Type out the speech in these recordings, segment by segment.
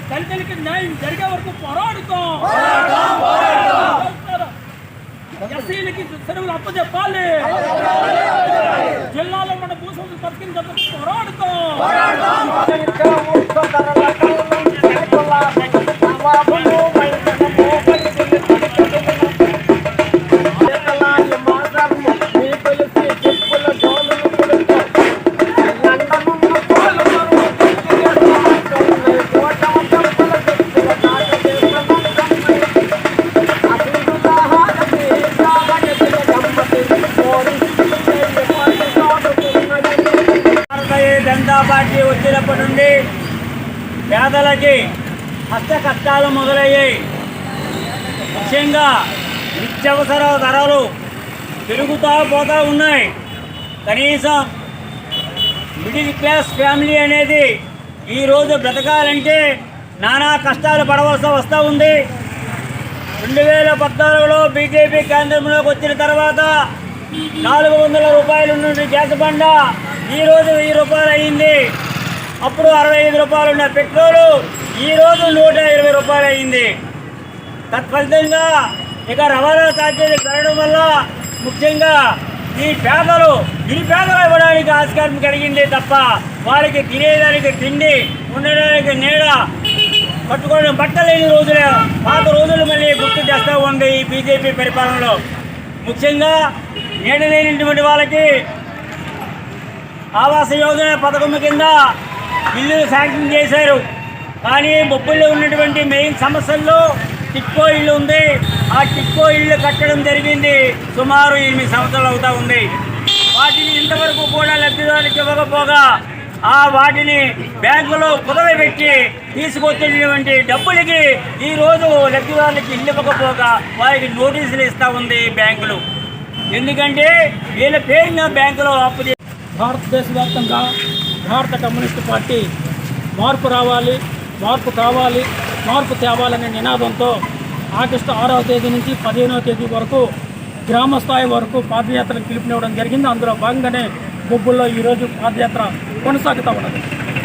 దళితులకి న్యాయం జరిగే వరకు పోరాడుతాం. ఎస్సీలకి సెలవులు అప్పచెప్పాలి. జిల్లాలో మన భూస్వాములు పరిష్కరించేందుకు పోరాడుతాం. జనతా పార్టీ వచ్చినప్పటి నుండి పేదలకి హస్త కష్టాలు మొదలయ్యాయి. ముఖ్యంగా నిత్యావసర ధరలు పెరుగుతూ పోతూ ఉన్నాయి. కనీసం మిడిల్ క్లాస్ ఫ్యామిలీ అనేది ఈరోజు బ్రతకాలంటే నానా కష్టాలు పడవలసి వస్తూ ఉంది. 2014లో బీజేపీ కేంద్రంలోకి వచ్చిన తర్వాత 400 రూపాయలు నుండి గ్యాస్ బండ ఈరోజు 1000 రూపాయలు అయింది. అప్పుడు 65 రూపాయలు ఉన్న పెట్రోలు ఈరోజు 120 రూపాయలు అయింది. తత్ఫలితంగా ఇక రవాణా ఛార్జీలు పెరగడం వల్ల ముఖ్యంగా ఈ పేదలు నిరుపేదలు ఇవ్వడానికి ఆస్కారం కలిగింది తప్ప వారికి తినేదానికి తిండి, ఉండడానికి నీడ, కట్టుకోవడం బట్టలేని రోజులే పాత రోజులు మళ్ళీ గుర్తు చేస్తూ ఉంది ఈ బీజేపీ పరిపాలనలో. ముఖ్యంగా నీడ లేనటువంటి వాళ్ళకి ఆవాస యోజన పథకం కింద ఇల్లు శాంక్షన్ చేశారు. కానీ బొబ్బుల్లో ఉన్నటువంటి మెయిన్ సమస్యల్లో టిక్కో ఇల్లు ఉంది. ఆ టిక్కో ఇల్లు కట్టడం జరిగింది సుమారు 8 సంవత్సరాలు అవుతూ ఉంది. వాటిని ఇంతవరకు కూడా లబ్ధిదారులకు ఇవ్వకపోగా వాటిని బ్యాంకులో కుదవబెట్టి తీసుకొచ్చినటువంటి డబ్బులకి ఈరోజు లబ్ధిదారులకి ఇల్లు ఇవ్వకపోగా వారికి నోటీసులు ఇస్తూ ఉంది బ్యాంకులు. ఎందుకంటే వీళ్ళ పేరున బ్యాంకులో అప్పు. భారతదేశ వ్యాప్తంగా భారత కమ్యూనిస్టు పార్టీ మార్పు రావాలి, మార్పు కావాలి, మార్పు తేవాలనే నినాదంతో ఆగస్టు 6వ తేదీ నుంచి 15వ తేదీ వరకు గ్రామ స్థాయి వరకు పాదయాత్రను పిలుపునివ్వడం జరిగింది. అందులో భాగంగానే బొబ్బుల్లో ఈరోజు పాదయాత్ర కొనసాగుతూ ఉన్నది.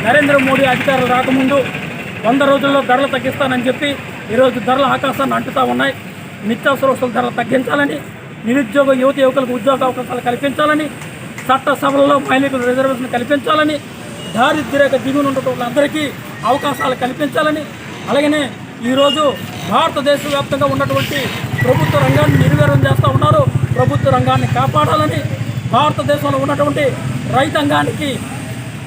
నరేంద్ర మోడీ అధికారులు రాకముందు 100 రోజుల్లో ధరలు తగ్గిస్తానని చెప్పి ఈరోజు ధరల ఆకాశాన్ని అంటుతూ ఉన్నాయి. నిత్యావసర వస్తువుల ధరలు తగ్గించాలని, నిరుద్యోగ యువకులకు ఉద్యోగ అవకాశాలు కల్పించాలని, చట్టసభలలో మహిళలకు రిజర్వేషన్ కల్పించాలని, దారిద్ర్యక దిగువన ఉన్నటువంటి అందరికీ అవకాశాలు కల్పించాలని, అలాగనే ఈరోజు భారతదేశ వ్యాప్తంగా ఉన్నటువంటి ప్రభుత్వ రంగాన్ని నిర్వీర్యం చేస్తూ ఉన్నారు. ప్రభుత్వ రంగాన్ని కాపాడాలని, భారతదేశంలో ఉన్నటువంటి రైతాంగానికి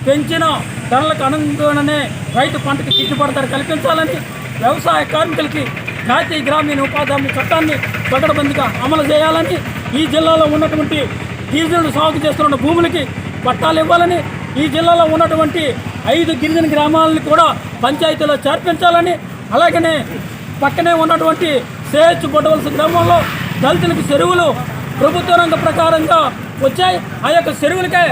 పెంచిన ధరలకు అనుగుణంగానే రైతు పంటకి గిట్టుబాటు ధర కల్పించాలని, వ్యవసాయ కార్మికులకి జాతీయ గ్రామీణ ఉపాధి హామీ చట్టాన్ని పకడ్బందీగా అమలు చేయాలని, ఈ జిల్లాలో ఉన్నటువంటి గిరిజనులు సాగు చేస్తున్న భూములకి పట్టాలు ఇవ్వాలని, ఈ జిల్లాలో ఉన్నటువంటి 5 గిరిజన గ్రామాలను కూడా పంచాయతీలో చేర్పించాలని, అలాగనే పక్కనే ఉన్నటువంటి సేహెచ్ బొడ్డవలస గ్రామంలో దళితులకు చెరువులు ప్రభుత్వ రంగ ప్రకారంగా వచ్చాయి. ఆ యొక్క చెరువులకే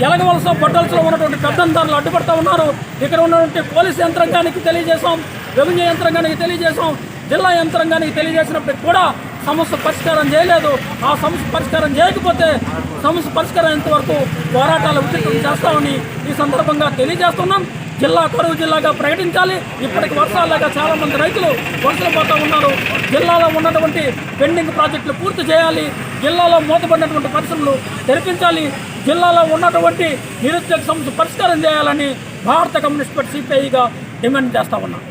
ఎలగవలస బొడ్డవలసలో ఉన్నటువంటి పెద్దందారులు అడ్డుపడుతూ ఉన్నారు. ఇక్కడ ఉన్నటువంటి పోలీసు యంత్రాంగానికి తెలియజేశాం, రెవెన్యూ యంత్రాంగానికి తెలియజేశాం, జిల్లా యంత్రాంగానికి తెలియజేసినప్పటికీ కూడా సమస్య పరిష్కారం చేయలేదు. ఆ సమస్య పరిష్కారం చేయకపోతే సమస్య పరిష్కారం అయ్యేంతవరకు పోరాటాలు ఉధృతం చేస్తామని ఈ సందర్భంగా తెలియజేస్తున్నాం. జిల్లా కరువు జిల్లాగా ప్రకటించాలి. ఇప్పటికి వర్షాలుగా చాలామంది రైతులు వలసలు పోతూ ఉన్నారు. జిల్లాలో ఉన్నటువంటి పెండింగ్ ప్రాజెక్టులు పూర్తి చేయాలి. జిల్లాలో మూతపడినటువంటి పరిశ్రమలు తెరిపించాలి. జిల్లాలో ఉన్నటువంటి నిరుద్యోగ సమస్య పరిష్కారం చేయాలని భారత కమ్యూనిస్ట్ పార్టీ సిపిఐగా డిమాండ్ చేస్తూ ఉన్నాం.